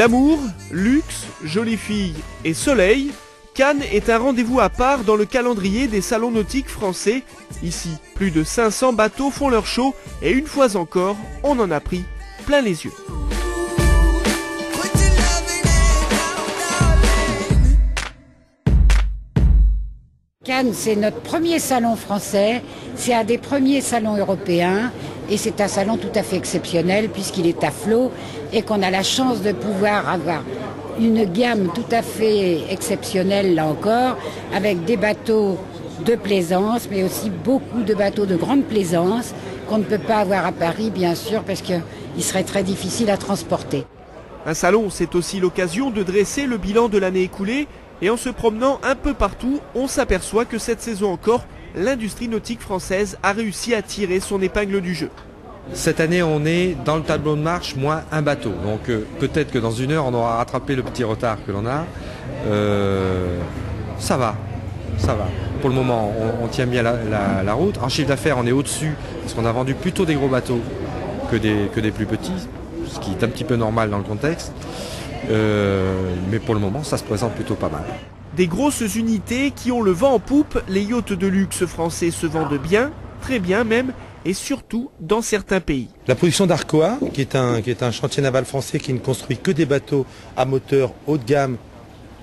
Glamour, luxe, jolies filles et soleil, Cannes est un rendez-vous à part dans le calendrier des salons nautiques français. Ici, plus de 500 bateaux font leur show et une fois encore, on en a pris plein les yeux. Cannes, c'est notre premier salon français, c'est un des premiers salons européens et c'est un salon tout à fait exceptionnel puisqu'il est à flot et qu'on a la chance de pouvoir avoir une gamme tout à fait exceptionnelle là encore, avec des bateaux de plaisance mais aussi beaucoup de bateaux de grande plaisance qu'on ne peut pas avoir à Paris bien sûr parce qu'il serait très difficile à transporter. Un salon, c'est aussi l'occasion de dresser le bilan de l'année écoulée. Et en se promenant un peu partout, on s'aperçoit que cette saison encore, l'industrie nautique française a réussi à tirer son épingle du jeu. Cette année, on est dans le tableau de marche, moins un bateau. Donc peut-être que dans une heure, on aura rattrapé le petit retard que l'on a. Ça va. Pour le moment, on tient bien la route. En chiffre d'affaires, on est au-dessus, parce qu'on a vendu plutôt des gros bateaux que des plus petits, ce qui est un petit peu normal dans le contexte. Mais pour le moment, ça se présente plutôt pas mal. Des grosses unités qui ont le vent en poupe, les yachts de luxe français se vendent bien, très bien même, et surtout dans certains pays. La production d'Arcoa, qui est un chantier naval français qui ne construit que des bateaux à moteur haut de gamme,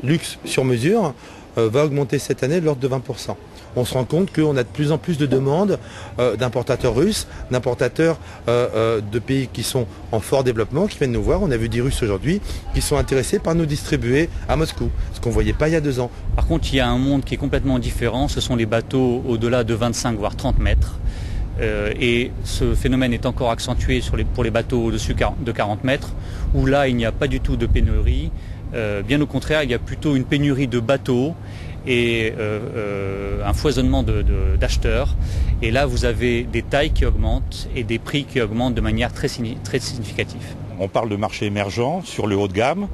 luxe sur mesure, va augmenter cette année de l'ordre de 20%. On se rend compte qu'on a de plus en plus de demandes d'importateurs russes, d'importateurs de pays qui sont en fort développement, qui viennent nous voir. On a vu des Russes aujourd'hui qui sont intéressés par nous distribuer à Moscou, ce qu'on ne voyait pas il y a 2 ans. Par contre, il y a un monde qui est complètement différent. Ce sont les bateaux au-delà de 25 voire 30 mètres. Et ce phénomène est encore accentué pour les bateaux au-dessus de 40 mètres, où là, il n'y a pas du tout de pénurie. Bien au contraire, il y a plutôt une pénurie de bateaux et un foisonnement d'acheteurs. Et là, vous avez des tailles qui augmentent et des prix qui augmentent de manière très significative. On parle de marché émergent sur le haut de gamme.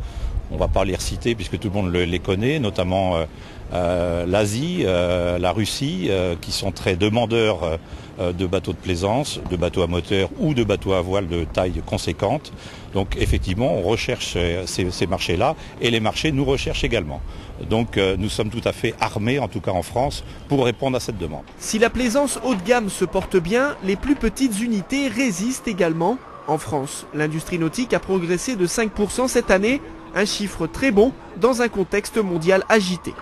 On ne va pas les reciter puisque tout le monde les connaît, notamment l'Asie, la Russie, qui sont très demandeurs de bateaux de plaisance, de bateaux à moteur ou de bateaux à voile de taille conséquente. Donc effectivement, on recherche ces marchés-là et les marchés nous recherchent également. Donc nous sommes tout à fait armés, en tout cas en France, pour répondre à cette demande. Si la plaisance haut de gamme se porte bien, les plus petites unités résistent également. En France, l'industrie nautique a progressé de 5% cette année, un chiffre très bon dans un contexte mondial agité.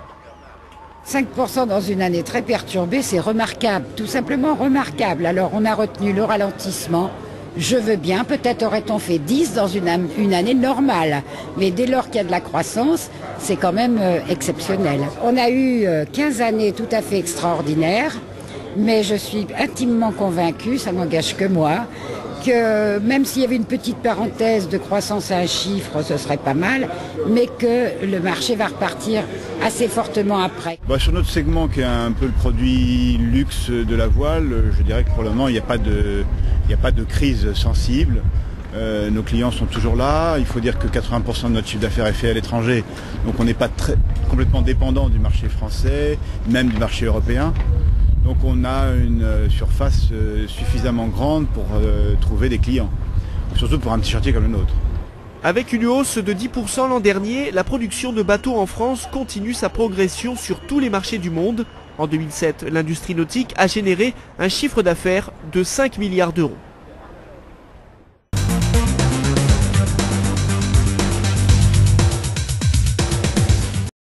5% dans une année très perturbée, c'est remarquable, tout simplement remarquable. Alors on a retenu le ralentissement, je veux bien, peut-être aurait-on fait 10 dans une année normale. Mais dès lors qu'il y a de la croissance, c'est quand même exceptionnel. On a eu 15 années tout à fait extraordinaires, mais je suis intimement convaincue, ça n'engage que moi, que même s'il y avait une petite parenthèse de croissance à un chiffre, ce serait pas mal, mais que le marché va repartir assez fortement après. Sur notre segment qui est un peu le produit luxe de la voile, je dirais que pour le moment il n'y a pas de crise sensible. Nos clients sont toujours là, il faut dire que 80% de notre chiffre d'affaires est fait à l'étranger, donc on n'est pas complètement dépendant du marché français, même du marché européen. Donc on a une surface suffisamment grande pour trouver des clients, surtout pour un petit chantier comme le nôtre. Avec une hausse de 10% l'an dernier, la production de bateaux en France continue sa progression sur tous les marchés du monde. En 2007, l'industrie nautique a généré un chiffre d'affaires de 5 milliards d'euros.